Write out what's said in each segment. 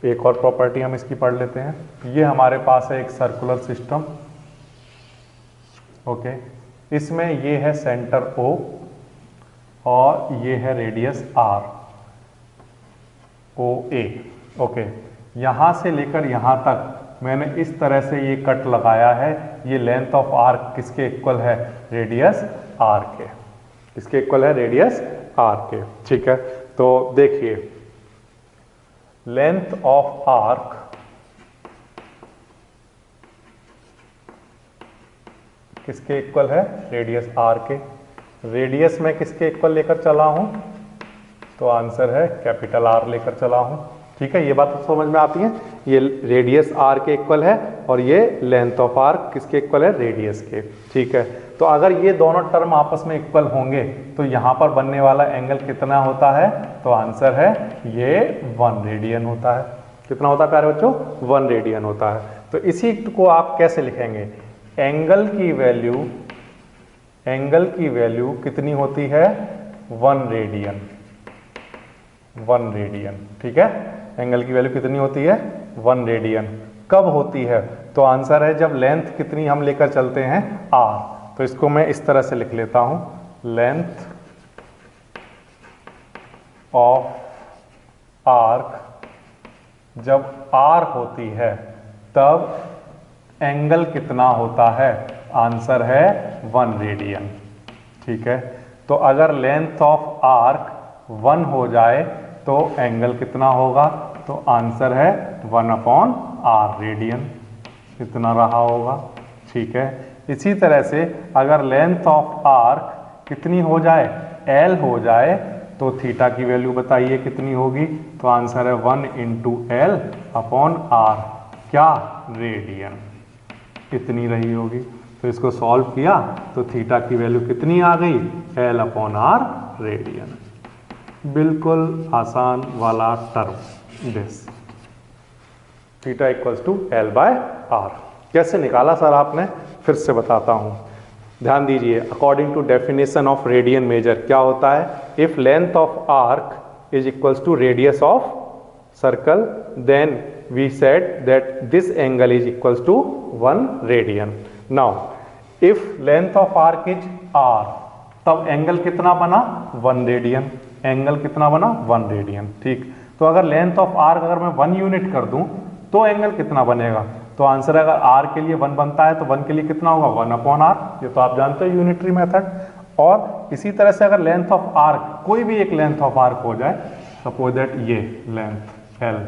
एक और प्रॉपर्टी हम इसकी पढ़ लेते हैं। ये हमारे पास है एक सर्कुलर सिस्टम, ओके। इसमें ये है सेंटर O और ये है रेडियस R, OA, ओके। यहाँ से लेकर यहाँ तक मैंने इस तरह से ये कट लगाया है। ये लेंथ ऑफ आर्क किसके इक्वल है? रेडियस R के। किसके इक्वल है? रेडियस R के, ठीक है। तो देखिए, लेंथ ऑफ आर्क किसके इक्वल है? रेडियस R के। रेडियस में किसके इक्वल लेकर चला हूं? तो आंसर है कैपिटल R लेकर चला हूं, ठीक है। ये बात तो समझ में आती है। ये रेडियस R के इक्वल है और ये लेंथ ऑफ आर्क किसके इक्वल है? रेडियस के, ठीक है। तो अगर ये दोनों टर्म आपस में इक्वल होंगे तो यहाँ पर बनने वाला एंगल कितना होता है? तो आंसर है ये 1 रेडियन होता है। कितना होता है प्यारे बच्चों? 1 रेडियन होता है। तो इसी को आप कैसे लिखेंगे? एंगल की वैल्यू कितनी होती है? 1 रेडियन, 1 रेडियन, ठीक है। एंगल की वैल्यू कितनी होती है? 1 रेडियन। कब होती है? तो आंसर है जब लेंथ कितनी हम लेकर चलते हैं? R। तो इसको मैं इस तरह से लिख लेता हूं, लेंथ ऑफ आर्क जब R होती है तब एंगल कितना होता है? आंसर है 1 रेडियन, ठीक है। तो अगर लेंथ ऑफ आर्क 1 हो जाए तो एंगल कितना होगा? तो आंसर है 1/r रेडियन, इतना रहा होगा, ठीक है। इसी तरह से अगर लेंथ ऑफ आर्क कितनी हो जाए? L हो जाए तो थीटा की वैल्यू बताइए कितनी होगी? तो आंसर है 1 × L/r, क्या? रेडियन, इतनी रही होगी। तो इसको सॉल्व किया तो थीटा की वैल्यू कितनी आ गई? L/r radian. बिल्कुल आसान वाला term this, theta equals to L/r। कैसे निकाला सर आपने? फिर से बताता हूं, ध्यान दीजिए। According to definition of radian measure क्या होता है? If length of arc is equals to radius of circle then we said that this angle is equals to 1 radian. Now if length of arc is R तब एंगल कितना बना? 1 radian. Angle कितना बना? 1 radian, ठीक। तो अगर लेंथ ऑफ आर्क अगर मैं 1 यूनिट कर दूं तो एंगल कितना बनेगा? तो आंसर अगर R के लिए 1 बनता है तो 1 के लिए कितना होगा? 1/r। ये तो आप जानते हो यूनिटरी मेथड। और इसी तरह से अगर लेंथ ऑफ आर्क, कोई भी एक लेंथ ऑफ आर्क हो जाए, सपोज दैट ये लेंथ L,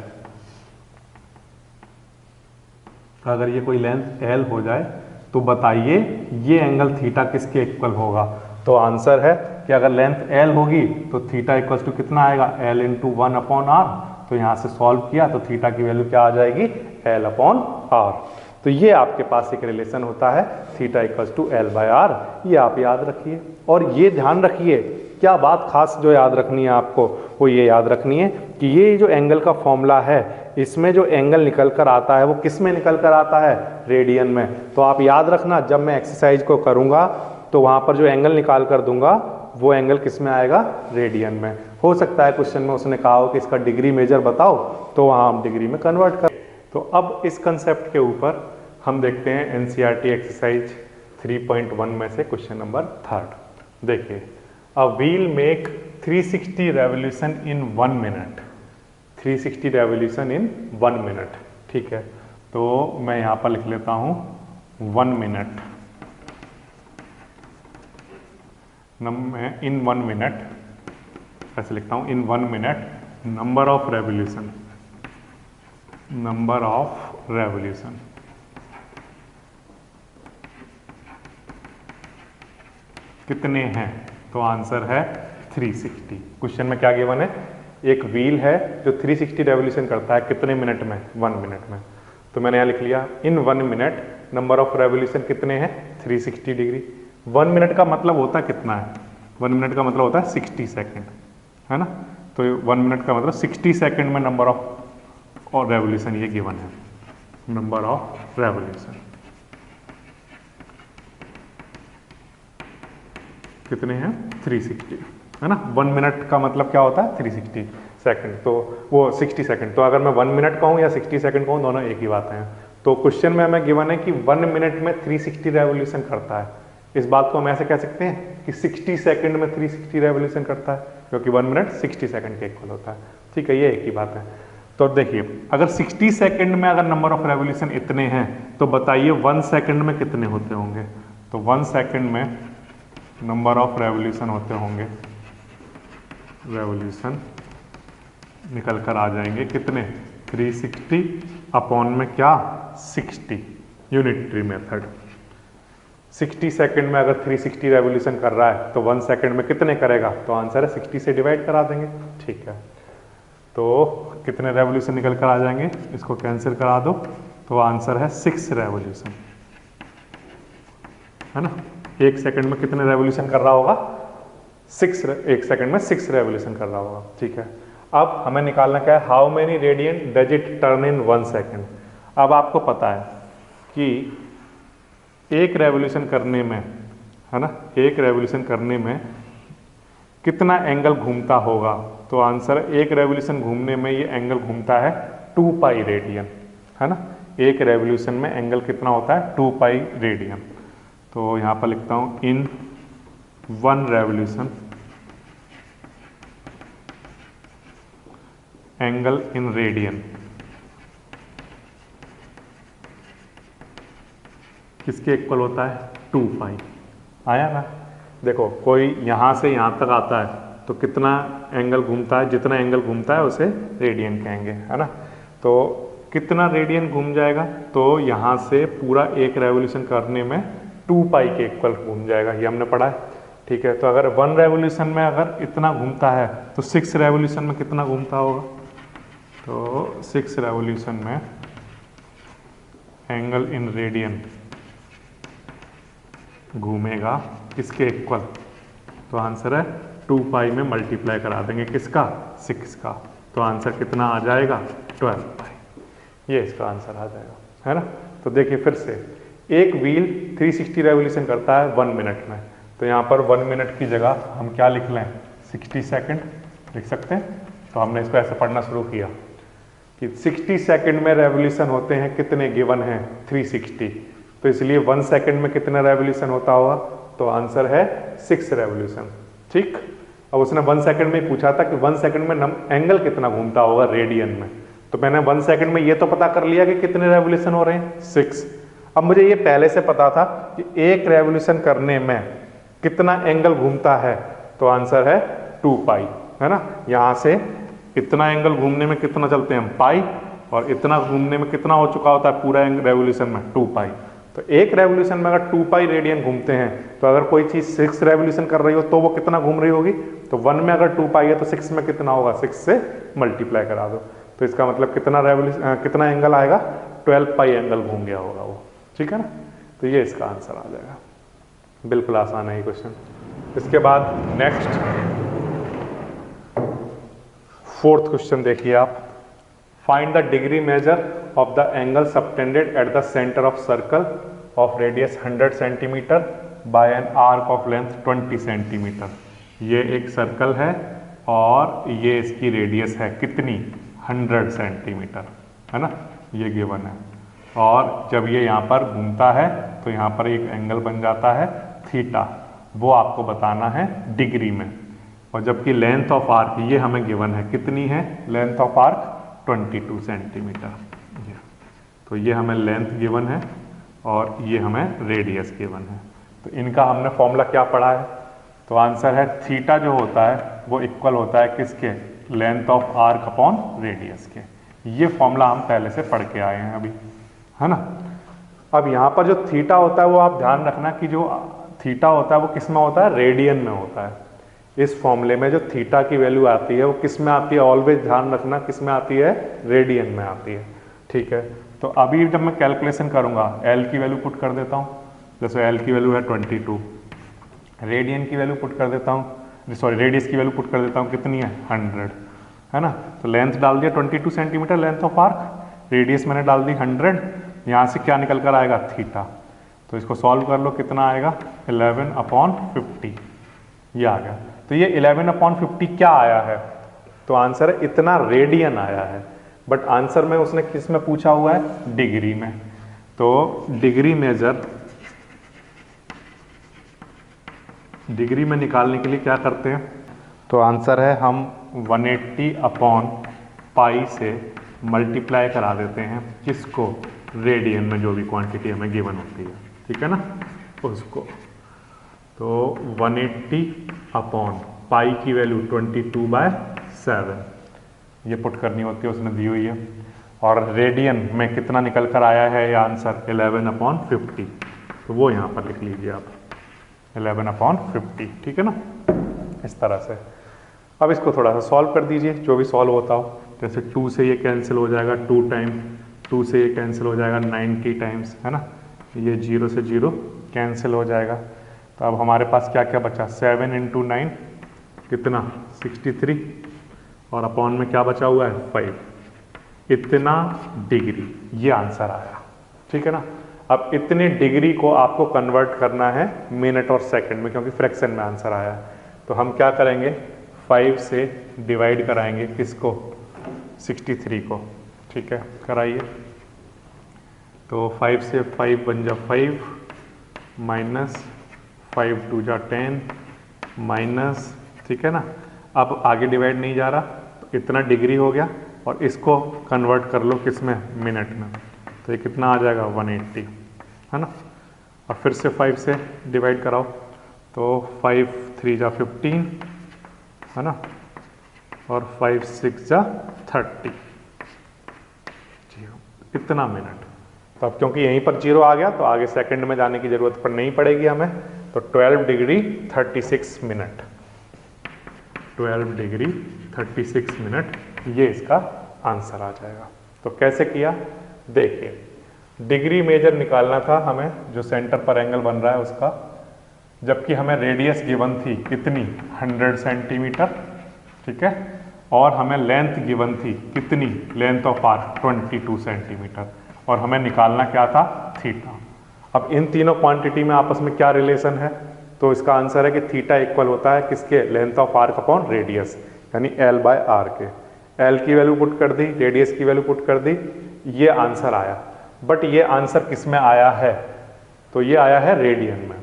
अगर ये कोई लेंथ L हो जाए तो बताइए ये एंगल थीटा किसके इक्वल होगा? तो आंसर है कि अगर लेंथ L होगी तो थीटा इक्वल्स टू कितना आएगा? L × 1/r। तो यहाँ से सॉल्व किया तो थीटा की वैल्यू क्या आ जाएगी? L/r। तो ये आपके पास एक रिलेशन होता है, थीटा इक्वल्स टू L/r। ये आप याद रखिए और ये ध्यान रखिए, क्या बात खास जो याद रखनी है आपको, वो ये याद रखनी है कि ये जो एंगल का फॉर्मूला है, इसमें जो एंगल निकल कर आता है वो किस में निकल कर आता है? रेडियन में। तो आप याद रखना, जब मैं एक्सरसाइज को करूँगा तो वहाँ पर जो एंगल निकाल कर दूंगा वो एंगल किस में आएगा? रेडियन में। हो सकता है क्वेश्चन में उसने कहा हो कि इसका डिग्री मेजर बताओ, तो वहाँ हम डिग्री में कन्वर्ट कर। तो अब इस कंसेप्ट के ऊपर हम देखते हैं NCERT एक्सरसाइज 3.1 में से क्वेश्चन नंबर 3। देखिए, a wheel make 360 revolution in 1 minute. 360 revolution in 1 minute, ठीक है। तो मैं यहाँ पर लिख लेता हूँ 1 मिनट। इन 1 मिनट ऐसे लिखता हूँ, इन 1 minute number of revolution, number of revolution कितने हैं? तो आंसर है 360। क्वेश्चन में क्या गिवन है? एक व्हील है जो 360 रेवोल्यूशन करता है कितने मिनट में? 1 मिनट में। तो मैंने यहाँ लिख लिया इन 1 मिनट नंबर ऑफ रेवोल्यूशन कितने हैं? 360 डिग्री। 1 मिनट का मतलब होता कितना है? 1 मिनट का मतलब होता है 60 सेकेंड, है ना। तो 1 मिनट का मतलब 60 सेकेंड में नंबर ऑफ और रेवोल्यूशन ये गिवन है, नंबर ऑफ रेवोल्यूशन कितने हैं? 360, है ना। 1 मिनट का मतलब क्या होता है? 360। सेकंड, तो वो 60 सेकंड। तो अगर मैं 1 मिनट कहूँ या 60 सेकंड कहूँ, दोनों एक ही बात है। तो क्वेश्चन में हमें गिवन है कि 1 मिनट में 360 रेवोल्यूशन करता है। इस बात को हम ऐसे कह सकते हैं कि 60 सेकंड में 360 रेवोल्यूशन करता है, क्योंकि 1 मिनट 60 सेकंड के इक्वल होता है। ठीक है, ये एक ही बात है। तो देखिए, अगर 60 सेकंड में अगर नंबर ऑफ रेवोल्यूशन इतने हैं, तो बताइए 1 सेकंड में कितने होते होंगे। तो 1 सेकंड में नंबर ऑफ रेवोल्यूशन होते होंगे, रेवोल्यूशन निकल कर आ जाएंगे कितने, 360 अपॉन में क्या 60, यूनिटरी मेथड। 60 सेकंड में अगर 360 रेवोल्यूशन कर रहा है तो 1 सेकंड में कितने करेगा, तो आंसर है 60 से डिवाइड करा देंगे। ठीक है, तो कितने रेवोल्यूशन निकल कर आ जाएंगे, इसको कैंसिल करा दो, तो आंसर है 6 रेवोल्यूशन, है ना। 1 सेकंड में कितने रेवोल्यूशन कर रहा होगा, 1 सेकंड में 6 रेवोल्यूशन कर रहा होगा। ठीक है, अब हमें निकालना क्या है, how many radian does it turn in 1 second. अब आपको पता है कि एक रेवोल्यूशन करने में, है ना, एक रेवोल्यूशन करने में कितना एंगल घूमता होगा, तो आंसर एक रेवोल्यूशन घूमने में ये एंगल घूमता है 2 पाई रेडियन, है ना। एक रेवोल्यूशन में एंगल कितना होता है, 2 पाई रेडियन। तो यहाँ पर लिखता हूँ इन 1 रेवोल्यूशन एंगल इन रेडियन किसके इक्वल होता है, 2 पाई। आया ना। देखो, कोई यहाँ से यहाँ तक आता है तो कितना एंगल घूमता है, जितना एंगल घूमता है उसे रेडियन कहेंगे, है ना। तो कितना रेडियन घूम जाएगा, तो यहाँ से पूरा एक रेवोल्यूशन करने में 2 पाई के इक्वल घूम जाएगा, ये हमने पढ़ा है। ठीक है, तो अगर 1 रेवोल्यूशन में अगर इतना घूमता है तो 6 रेवोल्यूशन में कितना घूमता होगा, तो 6 रेवोल्यूशन में एंगल इन रेडियन घूमेगा किसके इक्वल, तो आंसर है 2 पाई में मल्टीप्लाई करा देंगे किसका, 6 का, तो आंसर कितना आ जाएगा, 12 पाई। ये इसका आंसर आ जाएगा, है ना। तो देखिए फिर से, एक व्हील 360 रेवोल्यूशन करता है 1 मिनट में, तो यहाँ पर 1 मिनट की जगह हम क्या लिख लें, 60 सेकंड लिख सकते हैं। तो हमने इसको ऐसे पढ़ना शुरू किया कि 60 सेकंड में रेवोल्यूशन होते हैं कितने, गिवन है 360, तो इसलिए 1 सेकंड में कितना रेवोल्यूशन होता होगा, तो आंसर है 6 रेवोल्यूशन। ठीक, अब उसने 1 सेकंड में पूछा था कि 1 सेकंड में एंगल कितना घूमता होगा रेडियन में, तो मैंने 1 सेकंड में ये तो पता कर लिया कि कितने रेवोल्यूशन हो रहे हैं, 6। अब मुझे ये पहले से पता था कि एक रेवोल्यूशन करने में कितना एंगल घूमता है, तो आंसर है 2 पाई, है ना। यहाँ से इतना एंगल घूमने में कितना चलते हैं, पाई, और इतना घूमने में कितना हो चुका होता है पूरा रेवोल्यूशन में, 2 पाई। तो एक रेवोल्यूशन में अगर 2 पाई रेडियन घूमते हैं, तो अगर कोई चीज़ 6 रेवोल्यूशन कर रही हो तो वो कितना घूम रही होगी, तो 1 में अगर 2 पाई है तो 6 में कितना होगा, 6 से मल्टीप्लाई करा दो, तो इसका मतलब कितना एंगल आएगा, 12 पाई एंगल घूम गया होगा वो। ठीक है ना, तो ये इसका आंसर आ जाएगा। बिल्कुल आसान है ये क्वेश्चन। इसके बाद नेक्स्ट 4th क्वेश्चन देखिए आप, find the degree measure of the angle subtended at the center of circle of radius 100 centimeter by an arc of length 20 centimeter। ये एक सर्कल है और ये इसकी रेडियस है कितनी, 100 सेंटीमीटर, है ना, ये गिवन है। और जब ये यहाँ पर घूमता है तो यहाँ पर एक एंगल बन जाता है थीटा, वो आपको बताना है डिग्री में। और जबकि लेंथ ऑफ आर्क ये हमें गिवन है, कितनी है लेंथ ऑफ आर्क, 22 सेंटीमीटर। तो ये हमें लेंथ गिवन है और ये हमें रेडियस गिवन है। तो इनका हमने फॉर्मूला क्या पढ़ा है, तो आंसर है थीटा जो होता है वो इक्वल होता है किसके, length of arc upon radius के। ये फॉर्मूला हम पहले से पढ़ के आए हैं अभी, है ना। अब यहाँ पर जो थीटा होता है वो आप ध्यान रखना कि जो थीटा होता है वो किस में होता है, रेडियन में होता है। इस फॉर्मूले में जो थीटा की वैल्यू आती है वो किस में आती है, ऑलवेज ध्यान रखना किस में आती है, रेडियन में आती है। ठीक है, तो अभी जब मैं कैलकुलेशन करूंगा L की वैल्यू पुट कर देता हूँ, जैसे L की वैल्यू है 22, रेडियन की वैल्यू पुट कर देता हूँ, सॉरी रेडियस की वैल्यू पुट कर देता हूँ, कितनी है 100, है ना। तो लेंथ डाल दिया 22 centimetre length of arc, radius मैंने डाल दी 100, यहाँ से क्या निकल कर आएगा थीटा। तो इसको सॉल्व कर लो, कितना आएगा 11/50, ये आ गया। तो ये 11/50 क्या आया है, तो आंसर है इतना रेडियन आया है, बट आंसर में उसने किस में पूछा हुआ है, डिग्री में। तो डिग्री में निकालने के लिए क्या करते हैं, तो आंसर है हम 180 अपॉन पाई से मल्टीप्लाई करा देते हैं किसको, रेडियन में जो भी क्वांटिटी हमें गिवन होती है, ठीक है ना, उसको। तो 180 अपॉन पाई की वैल्यू 22/7 ये पुट करनी होती है, उसने दी हुई है। और रेडियन में कितना निकल कर आया है ये आंसर, 11/50, तो वो यहाँ पर लिख लीजिए आप 11/50, ठीक है ना, इस तरह से। अब इसको थोड़ा सा सॉल्व कर दीजिए, जो भी सॉल्व होता हो। जैसे 2 से ये कैंसिल हो जाएगा 2 टाइम, 2 से ये कैंसिल हो जाएगा 90 टाइम्स, है ना, ये 0 से 0 कैंसिल हो जाएगा। तो अब हमारे पास क्या क्या बचा, 7 × 9 कितना 63, और अपॉन में क्या बचा हुआ है 5, इतना डिग्री, ये आंसर आया, ठीक है ना। अब इतने डिग्री को आपको कन्वर्ट करना है मिनट और सेकंड में, क्योंकि फ्रैक्शन में आंसर आया है। तो हम क्या करेंगे, 5 से डिवाइड कराएंगे किसको, 63 को, ठीक है, कराइए। तो 5 से 5 बन जा 5, माइनस 5 × 2 = 10, माइनस, ठीक है ना। अब आगे डिवाइड नहीं जा रहा, तो इतना डिग्री हो गया, और इसको कन्वर्ट कर लो किस में, मिनट में। तो ये कितना आ जाएगा 180, है ना। और फिर से 5 से डिवाइड कराओ, तो 5 × 3 = 15, है ना, और 5 × 6 = 30, इतना मिनट। तो अब क्योंकि यहीं पर 0 आ गया, तो आगे सेकंड में जाने की जरूरत पर नहीं पड़ेगी हमें। तो 12 डिग्री 36 मिनट, 12 डिग्री 36 मिनट, ये इसका आंसर आ जाएगा। तो कैसे किया, देखिए, डिग्री मेजर निकालना था हमें, जो सेंटर पर एंगल बन रहा है उसका, जबकि हमें रेडियस गिवन थी कितनी, 100 सेंटीमीटर, ठीक है, और हमें लेंथ गिवन थी कितनी, लेंथ ऑफ आर्क 22 सेंटीमीटर, और हमें निकालना क्या था, थीटा। अब इन तीनों क्वांटिटी में आपस में क्या रिलेशन है, तो इसका आंसर है कि थीटा इक्वल होता है किसके, length of arc upon radius, यानी L/R के। L की वैल्यू पुट कर दी, रेडियस की वैल्यू पुट कर दी, ये आंसर आया। बट ये आंसर किस में आया है, तो ये आया है रेडियन में।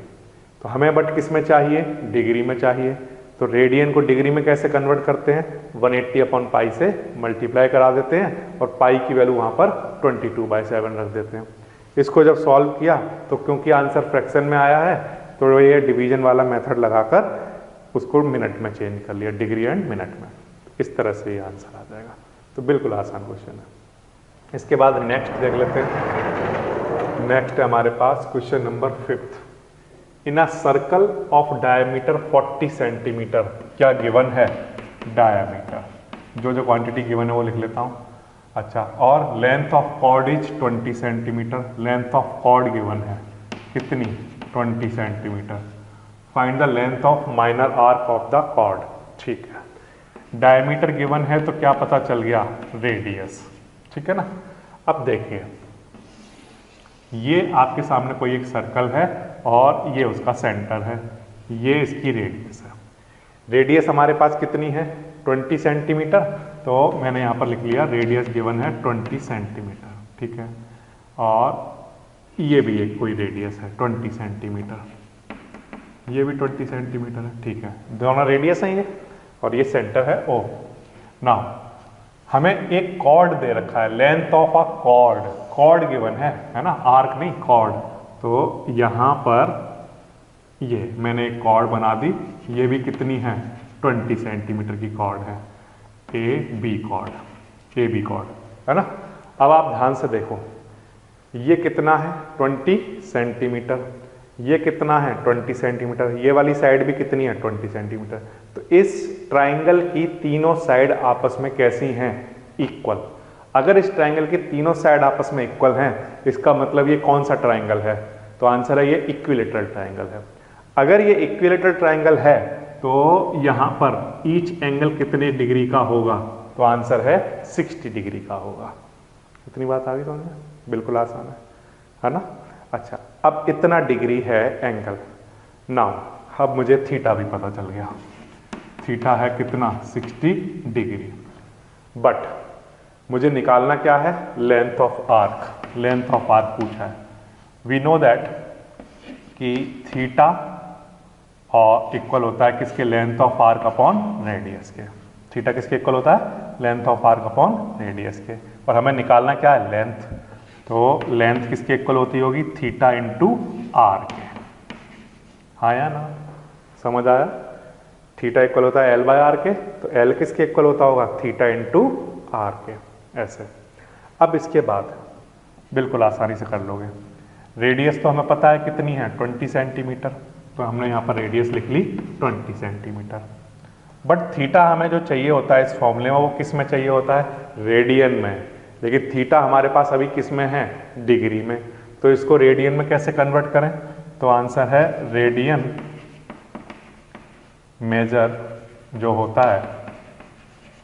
तो हमें बट किस में चाहिए, डिग्री में चाहिए। तो रेडियन को डिग्री में कैसे कन्वर्ट करते हैं, 180 अपॉन पाई से मल्टीप्लाई करा देते हैं, और पाई की वैल्यू वहाँ पर 22/7 रख देते हैं। इसको जब सॉल्व किया, तो क्योंकि आंसर फ्रैक्शन में आया है, तो ये डिवीजन वाला मेथड लगाकर उसको मिनट में चेंज कर लिया, डिग्री एंड मिनट में। इस तरह से ये आंसर आ जाएगा। तो बिल्कुल आसान क्वेश्चन है। इसके बाद नेक्स्ट देख लेते हैं। नेक्स्ट है हमारे पास question number 5। In a circle of diameter 40 centimetre, क्या गिवन है, डायमीटर, जो क्वांटिटी गिवन है वो लिख लेता हूँ। अच्छा, और length of chord is 20 centimetre, length of chord given है कितनी, 20 centimetre. Find the length of minor arc of the chord, ठीक है। डायमीटर गिवन है, तो क्या पता चल गया, रेडियस, ठीक है ना। अब देखिए, ये आपके सामने कोई एक सर्कल है, और ये उसका सेंटर है, ये इसकी रेडियस है। रेडियस हमारे पास कितनी है, 20 सेंटीमीटर, तो मैंने यहाँ पर लिख लिया रेडियस गिवन है 20 सेंटीमीटर, ठीक है। और ये भी एक कोई रेडियस है 20 सेंटीमीटर, ये भी 20 सेंटीमीटर है, ठीक है। दोनों रेडियस हैं ये, और ये सेंटर है O। नाउ हमें एक कॉर्ड दे रखा है, length of a chord, chord given है ना, आर्क नहीं, कॉर्ड। तो यहाँ पर ये मैंने एक कॉर्ड बना दी, ये भी कितनी है, 20 सेंटीमीटर की कॉर्ड है, AB कॉर्ड, AB कॉर्ड, है ना। अब आप ध्यान से देखो, ये कितना है, 20 सेंटीमीटर, ये कितना है, 20 सेंटीमीटर, ये वाली साइड भी कितनी है, 20 सेंटीमीटर। तो इस ट्राइंगल की तीनों साइड आपस में कैसी हैं, इक्वल। अगर इस ट्राइंगल की तीनों साइड आपस में इक्वल हैं, इसका मतलब ये कौन सा ट्राइंगल है, तो आंसर है ये इक्विलेटरल ट्राइंगल है। अगर ये इक्विलेटरल ट्राइंगल है, तो यहाँ पर ईच एंगल कितने डिग्री का होगा, तो आंसर है 60 डिग्री का होगा। इतनी बात आ गई समझ में, बिल्कुल आसान है ना। अच्छा, अब इतना डिग्री है एंगल। नाउ अब मुझे थीटा भी पता चल गया, थीटा है कितना, 60 डिग्री। बट मुझे निकालना क्या है, length of arc. Length of arc पूछा है। वी नो दैट कि थीटा और इक्वल होता है किसके, length of arc upon radius के। थीटा किसके इक्वल होता है, length of arc upon radius के। और हमें निकालना क्या है, लेंथ। तो लेंथ किसके इक्वल होती होगी, थीटा इंटू आर के। हाँ या ना, समझ आया। थीटा इक्वल होता है एल बाय आर के, तो एल किसके इक्वल होता होगा, थीटा इंटू आर के, ऐसे। अब इसके बाद बिल्कुल आसानी से कर लोगे। रेडियस तो हमें पता है कितनी है, 20 सेंटीमीटर, तो हमने यहाँ पर रेडियस लिख ली 20 सेंटीमीटर। बट थीटा हमें जो चाहिए होता है इस फॉर्मूले में, वो किस में चाहिए होता है, रेडियन में। लेकिन थीटा हमारे पास अभी किस में है, डिग्री में। तो इसको रेडियन में कैसे कन्वर्ट करें, तो आंसर है रेडियन मेजर जो होता है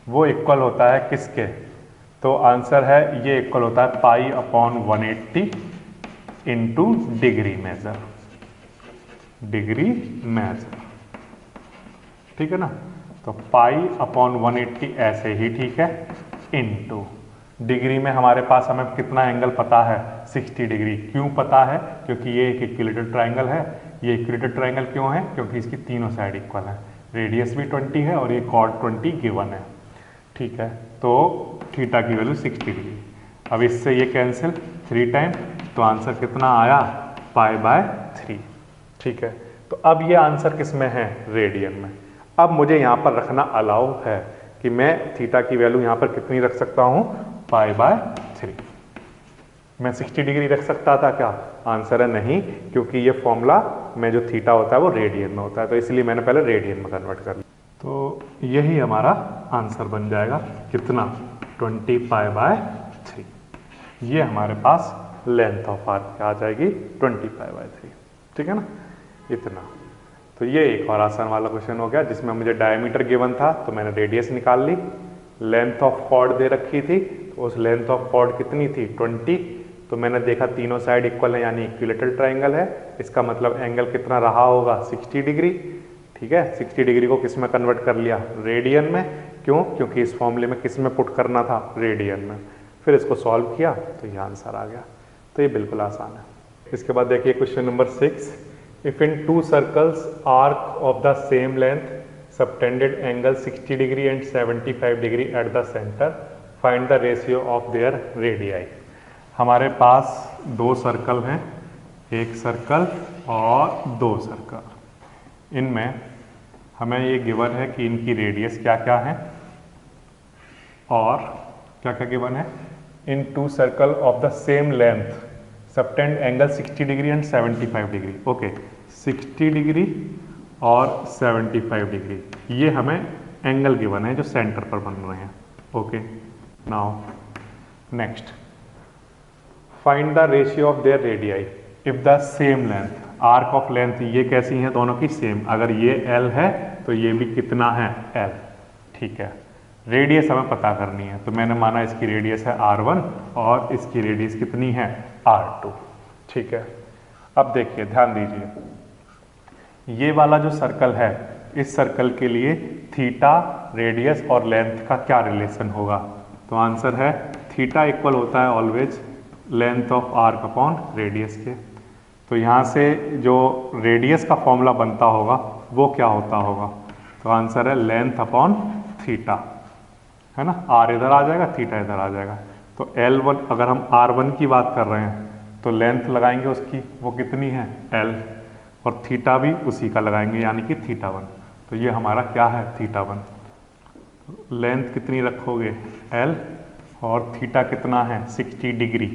वो इक्वल होता है किसके, तो आंसर है ये इक्वल होता है pi upon 180 into degree measure. Degree measure, ठीक है ना। तो पाई अपॉन 180 ऐसे ही ठीक है, इनटू डिग्री में हमारे पास हमें कितना एंगल पता है, 60 डिग्री। क्यों पता है, क्योंकि ये एक इक्विलेटरल ट्रायंगल है। ये इक्विलेटरल ट्रायंगल क्यों है, क्योंकि इसकी तीनों साइड इक्वल है। रेडियस भी 20 है और ये कॉड 20 गिवन है, ठीक है। तो थीटा की वैल्यू 60 डिग्री। अब इससे ये कैंसिल 3 टाइम, तो आंसर कितना आया, पाई बाय 3, ठीक है। तो अब ये आंसर किस में है, रेडियन में। अब मुझे यहाँ पर रखना अलाउ है कि मैं थीटा की वैल्यू यहाँ पर कितनी रख सकता हूँ, पाई बाय 3। मैं 60 डिग्री रख सकता था क्या, आंसर है नहीं, क्योंकि ये फॉर्मूला में जो थीटा होता है वो रेडियन में होता है, तो इसलिए मैंने पहले रेडियन में कन्वर्ट कर लिया। तो यही हमारा आंसर बन जाएगा, कितना, 20 पाई बाय 3। ये हमारे पास लेंथ ऑफ आर्क आ जाएगी 20 पाई बाय 3, ठीक है ना, इतना। तो ये एक और आसान वाला क्वेश्चन हो गया जिसमें मुझे डायमीटर गिवन था, तो मैंने रेडियस निकाल ली। लेंथ ऑफ कॉर्ड दे रखी थी, तो उस लेंथ ऑफ कॉर्ड कितनी थी, 20। तो मैंने देखा तीनों साइड इक्वल है, यानी इक्विलेटरल ट्रायंगल है। इसका मतलब एंगल कितना रहा होगा, 60 डिग्री, ठीक है। 60 डिग्री को किस में कन्वर्ट कर लिया, रेडियन में। क्यों, क्योंकि इस फॉर्मूले में किस में पुट करना था, रेडियन में। फिर इसको सॉल्व किया तो ये आंसर आ गया। तो ये बिल्कुल आसान है। इसके बाद देखिए question number 6। If in 2 circles arc of the same length subtended angle 60 degree and 75 degree at the centre, find the ratio of their radii. हमारे पास 2 सर्कल हैं, एक सर्कल और 2 सर्कल। इनमें हमें ये गिवन है कि इनकी रेडियस क्या क्या है और क्या क्या गिवन है। इन 2 circle of the same length subtend angle 60 degree and 75 degree. Okay, 60 degree और 75 डिग्री, ये हमें एंगल गिवन है जो सेंटर पर बन रहे हैं। Okay, now next, find the ratio of their radii if the same length. Arc of length ये कैसी हैं, दोनों की सेम। अगर ये L है तो ये भी कितना है, L, ठीक है। रेडियस हमें पता करनी है, तो मैंने माना इसकी रेडियस है R1 और इसकी रेडियस कितनी है, R2, ठीक है। अब देखिए, ध्यान दीजिए, ये वाला जो सर्कल है, इस सर्कल के लिए थीटा, रेडियस और लेंथ का क्या रिलेशन होगा, तो आंसर है थीटा इक्वल होता है always length of arc upon radius के। तो यहाँ से जो रेडियस का फॉर्मूला बनता होगा वो क्या होता होगा, तो आंसर है लेंथ अपॉन थीटा, है ना। आर इधर आ जाएगा, थीटा इधर आ जाएगा। तो L1, अगर हम R1 की बात कर रहे हैं तो लेंथ लगाएंगे उसकी, वो कितनी है, L, और थीटा भी उसी का लगाएंगे, यानी कि θ1। तो ये हमारा क्या है, θ1। लेंथ कितनी रखोगे, L, और थीटा कितना है, 60 डिग्री।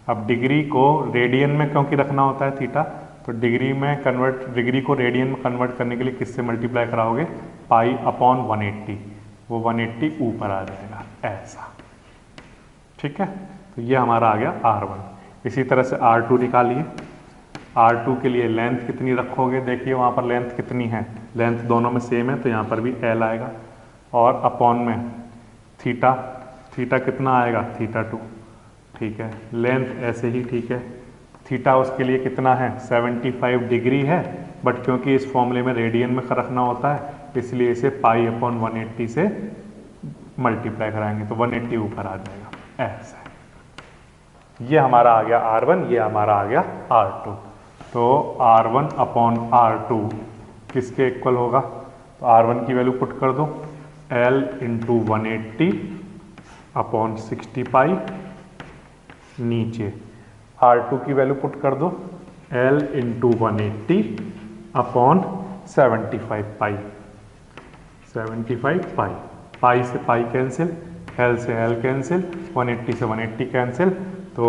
अब डिग्री को रेडियन में क्योंकि रखना होता है थीटा, तो डिग्री को रेडियन में कन्वर्ट करने के लिए किससे मल्टीप्लाई कराओगे, पाई अपॉन 180, वो 180 ऊपर आ जाएगा, ऐसा, ठीक है। तो ये हमारा आ गया R1। इसी तरह से R2 निकालिए। R2 के लिए लेंथ कितनी रखोगे, देखिए वहाँ पर लेंथ कितनी है, लेंथ दोनों में सेम है, तो यहाँ पर भी L आएगा, और अपॉन में थीटा, थीटा कितना आएगा, θ2, ठीक है। लेंथ ऐसे ही, ठीक है। थीटा उसके लिए कितना है, 75 डिग्री है, बट क्योंकि इस फॉर्मूले में रेडियन में रखना होता है, इसलिए इसे पाई अपॉन 180 से मल्टीप्लाई कराएंगे तो 180 ऊपर आ जाएगा ऐसे। ये हमारा आ गया R1, ये हमारा आ गया R2। तो R1 अपॉन R2 किसके इक्वल होगा? तो R1 की वैल्यू पुट कर दो, L इंटू 180 अपॉन 60 पाई, नीचे R2 की वैल्यू पुट कर दो, L इंटू 180 अपॉन 75 पाई, 75 पाई, पाई से पाई कैंसिल, L से L कैंसिल, 180 से 180 कैंसिल, तो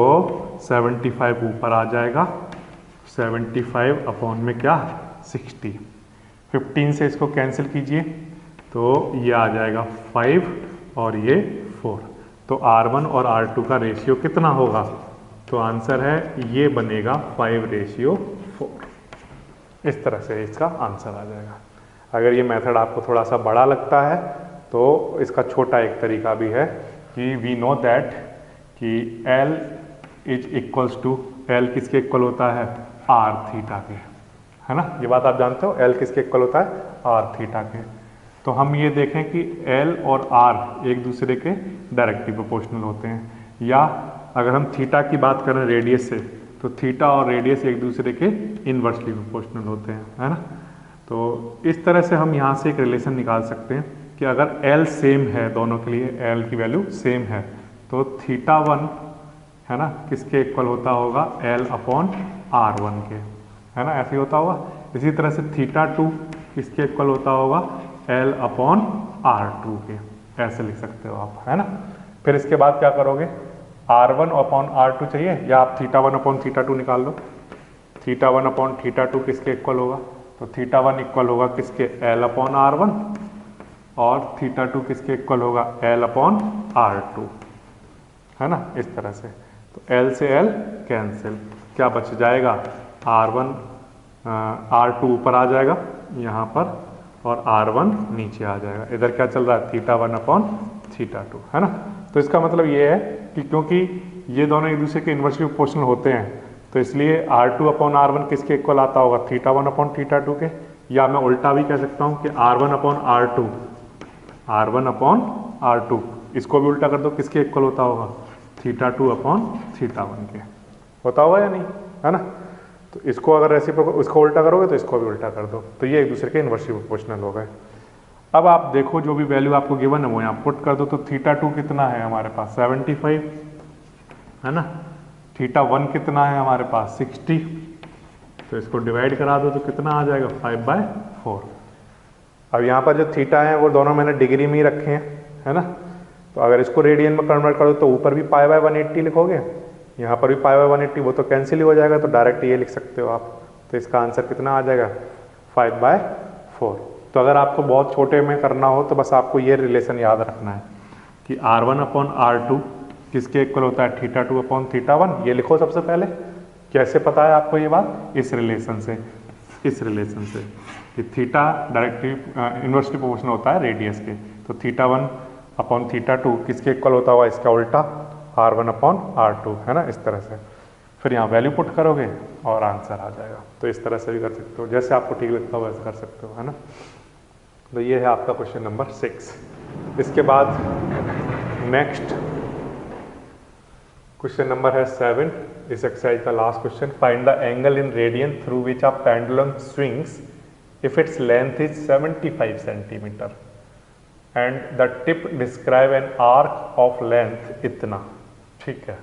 75 ऊपर आ जाएगा, 75 अपॉन में क्या 60, 15 से इसको कैंसिल कीजिए तो ये आ जाएगा 5 और ये 4। तो R1 और R2 का रेशियो कितना होगा? तो आंसर है ये बनेगा 5:4। इस तरह से इसका आंसर आ जाएगा। अगर ये मेथड आपको थोड़ा सा बड़ा लगता है तो इसका छोटा एक तरीका भी है कि वी नो दैट कि L is equals to, L किसके इक्वल होता है? R थीटा के, है ना? ये बात आप जानते हो, L किसके इक्वल होता है? R थीटा के। तो हम ये देखें कि L और R एक दूसरे के डायरेक्टली प्रोपोर्शनल होते हैं, या अगर हम थीटा की बात करें रेडियस से, तो थीटा और रेडियस एक दूसरे के इनवर्सली प्रोपोर्शनल होते हैं, है ना? तो इस तरह से हम यहाँ से एक रिलेशन निकाल सकते हैं कि अगर L सेम है दोनों के लिए, L की वैल्यू सेम है, तो थीटा 1 है ना किसके इक्वल होता होगा? L अपॉन R1 के, है ना? ऐसे ही होता होगा। इसी तरह से थीटा 2 किसके इक्वल होता होगा? L अपॉन R2 के, ऐसे लिख सकते हो आप, है ना? फिर इसके बाद क्या करोगे? R1 अपॉन R2 चाहिए, या आप थीटा 1 अपॉन थीटा 2 निकाल लो। थीटा 1 अपॉन थीटा 2 किसके इक्वल होगा? तो थीटा 1 इक्वल होगा किसके? L अपॉन R1, और थीटा 2 किसके इक्वल होगा? L अपॉन R2, है ना? इस तरह से। तो L से L कैंसिल, क्या बच जाएगा? R1 R2 ऊपर आ जाएगा यहाँ पर, और R1 नीचे आ जाएगा। इधर क्या चल रहा है? थीटा 1 अपॉन थीटा 2, है ना? तो इसका मतलब ये है कि क्योंकि ये दोनों एक दूसरे के इन्वर्सली प्रोपोर्शनल होते हैं, तो इसलिए R2 अपॉन R1 किसके इक्वल आता होगा? थीटा 1 अपॉन थीटा 2 के। या मैं उल्टा भी कह सकता हूँ कि R1 upon R2, R1 upon R2, इसको भी उल्टा कर दो, किसके इक्वल होता होगा? थीटा 2 अपॉन थीटा 1 के। होता होगा या नहीं, है ना? तो इसको अगर रेसिप्रोकल, इसको उल्टा करोगे तो इसको भी उल्टा कर दो, तो ये एक दूसरे के इन्वर्सली प्रोपोर्शनल हो गए। अब आप देखो जो भी वैल्यू आपको गिवन है वो यहाँ पुट कर दो। तो थीटा 2 कितना है हमारे पास? 75, है ना? थीटा 1 कितना है हमारे पास? 60। तो इसको डिवाइड करा दो तो कितना आ जाएगा? 5/4। अब यहाँ पर जो थीटा है वो दोनों मैंने डिग्री में ही रखे हैं, है ना? तो अगर इसको रेडियन में कन्वर्ट करो तो ऊपर भी π/180 लिखोगे, यहाँ पर भी π/180, वो तो कैंसिल ही हो जाएगा, तो डायरेक्ट ये लिख सकते हो आप। तो इसका आंसर कितना आ जाएगा? 5/4। तो अगर आपको बहुत छोटे में करना हो तो बस आपको ये रिलेशन याद रखना है कि R1 अपॉन R2 किसके इक्वल होता है? Theta 2 upon theta 1। ये लिखो सबसे पहले। कैसे पता है आपको ये बात? इस रिलेशन से, इस रिलेशन से कि थीटा डायरेक्टली इन्वर्सली प्रोपोर्शनल होता है रेडियस के। तो थीटा 1 अपॉन थीटा 2 किसके इक्वल होता हुआ? इसका उल्टा, R1 अपॉन R2, है ना? इस तरह से फिर यहाँ वैल्यू पुट करोगे और आंसर आ जाएगा। तो इस तरह से भी कर सकते हो, जैसे आपको ठीक लगता हो वैसे कर सकते हो, है ना? तो ये है आपका क्वेश्चन नंबर 6। इसके बाद नेक्स्ट क्वेश्चन नंबर है 7। इस एक्सरसाइज का last question. Find the angle in radian through which a pendulum swings if its length is 75 centimetre and the tip describe an arc of length इतना। ठीक है,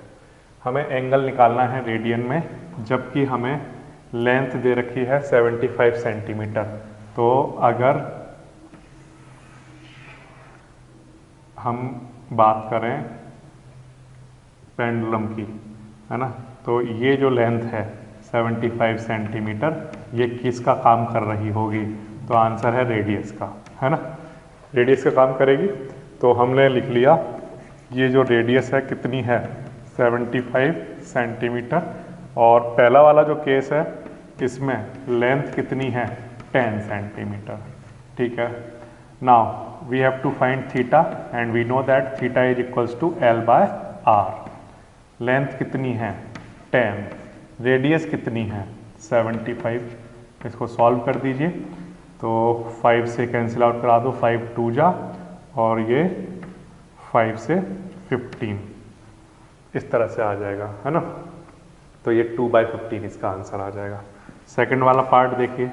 हमें angle निकालना है रेडियन में, जबकि हमें लेंथ दे रखी है 75 सेंटीमीटर। तो अगर हम बात करें पेंडुलम की, है ना, तो ये जो लेंथ है 75 सेंटीमीटर, ये किसका काम कर रही होगी? तो आंसर है रेडियस का, है ना? रेडियस का काम करेगी। तो हमने लिख लिया ये जो रेडियस है कितनी है? 75 सेंटीमीटर। और पहला वाला जो केस है इसमें लेंथ कितनी है? 10 सेंटीमीटर। ठीक है। Now we have to find theta and we know that theta is equals to L/R। Length कितनी है? 10। रेडियस कितनी है? 75। इसको सॉल्व कर दीजिए तो 5 से कैंसिल आउट करा दो, 5 2 जा, और ये 5 से 15, इस तरह से आ जाएगा, है ना। तो ये 2/15 इसका आंसर आ जाएगा। सेकंड वाला पार्ट देखिए,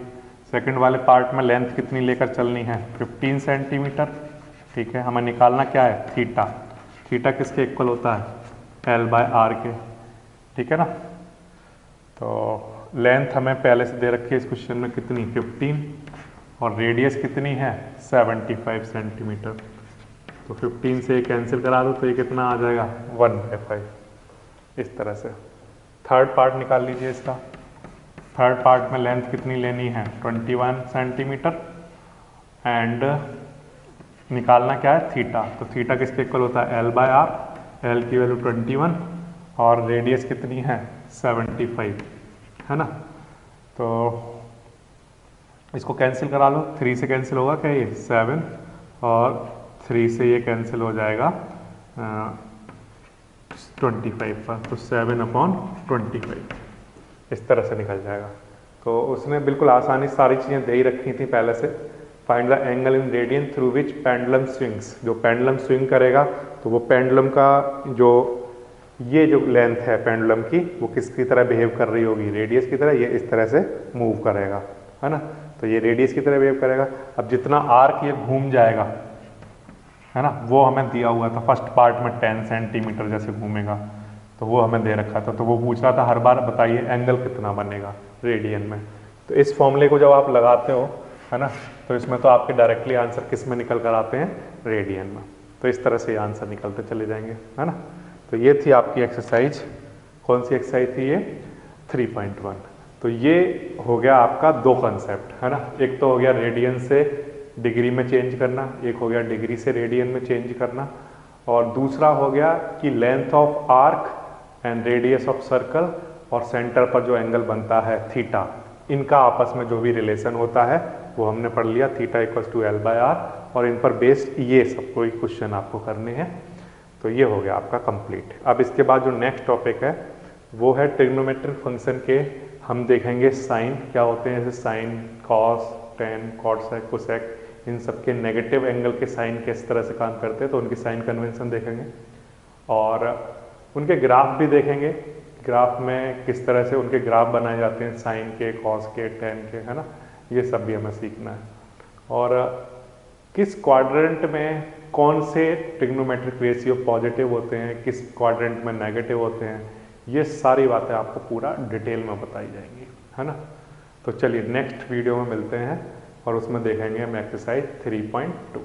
सेकंड वाले पार्ट में लेंथ कितनी लेकर चलनी है, 15 सेंटीमीटर। ठीक है, हमें निकालना क्या है, थीटा। थीटा किसके इक्वल होता है, L/R के। ठीक है ना। तो लेंथ हमें पहले से दे रखी है इस क्वेश्चन में कितनी, 15, और रेडियस कितनी है, 75 सेंटीमीटर। तो 15 से कैंसिल करा दो तो ये कितना आ जाएगा, 1/5, इस तरह से। थर्ड पार्ट निकाल लीजिए इसका। थर्ड पार्ट में लेंथ कितनी लेनी है, 21 सेंटीमीटर, एंड निकालना क्या है, थीटा। तो थीटा किसके इक्वल होता है, L/R। L की वैल्यू 21 और रेडियस कितनी है, 75, है ना। तो इसको कैंसिल करा लो, 3 से कैंसिल होगा क्या, ये 7, और 3 से ये कैंसिल हो जाएगा 25 पर, तो 7/25 इस तरह से निकल जाएगा। तो उसने बिल्कुल आसानी सारी चीज़ें दे ही रखी थी पहले से। Find the angle in radian through which pendulum swings, जो पेंडुलम स्विंग करेगा तो वो पेंडुलम का जो ये जो लेंथ है पेंडुलम की, वो किसकी तरह बिहेव कर रही होगी, रेडियस की तरह। ये इस तरह से मूव करेगा, है ना। तो ये रेडियस की तरह बिहेव करेगा। अब जितना आर्क ये घूम जाएगा, है ना, वो हमें दिया हुआ था फर्स्ट पार्ट में 10 सेंटीमीटर जैसे घूमेगा, तो वो हमें दे रखा था। तो वो पूछ रहा था हर बार बताइए एंगल कितना बनेगा रेडियन में। तो इस फॉर्मूले को जब आप लगाते हो, है ना, तो इसमें तो आपके डायरेक्टली आंसर किस में निकल कर आते हैं, रेडियन में। तो इस तरह से ये आंसर निकलते चले जाएंगे, है ना। तो ये थी आपकी एक्सरसाइज। कौन सी एक्सरसाइज थी ये, 3.1। तो ये हो गया आपका दो कंसेप्ट, है ना। एक तो हो गया रेडियन से डिग्री में चेंज करना, एक हो गया डिग्री से रेडियन में चेंज करना, और दूसरा हो गया कि length of arc and radius of circle और सेंटर पर जो एंगल बनता है थीटा, इनका आपस में जो भी रिलेशन होता है वो हमने पढ़ लिया, थीटा इक्वल्स टू L/R, और इन पर बेस्ड ये सब कोई क्वेश्चन आपको करने हैं। तो ये हो गया आपका कंप्लीट। अब इसके बाद जो नेक्स्ट टॉपिक है वो है ट्रिग्नोमेट्रिक फंक्शन के हम देखेंगे साइन क्या होते हैं, जैसे sine, cos, tan, cot sec, cosec, इन सब के नेगेटिव एंगल के साइन किस तरह से काम करते हैं, तो उनकी साइन कन्वेंशन देखेंगे, और उनके ग्राफ भी देखेंगे। ग्राफ में किस तरह से उनके ग्राफ बनाए जाते हैं, साइन के, कॉस के, टेन के, है ना, ये सब भी हमें सीखना है। और किस क्वाड्रेंट में कौन से ट्रिग्नोमेट्रिक रेशियो पॉजिटिव होते हैं, किस क्वाड्रेंट में नेगेटिव होते हैं, ये सारी बातें आपको पूरा डिटेल में बताई जाएंगी, है ना। तो चलिए नेक्स्ट वीडियो में मिलते हैं और उसमें देखेंगे हम एक्सरसाइज 3.2।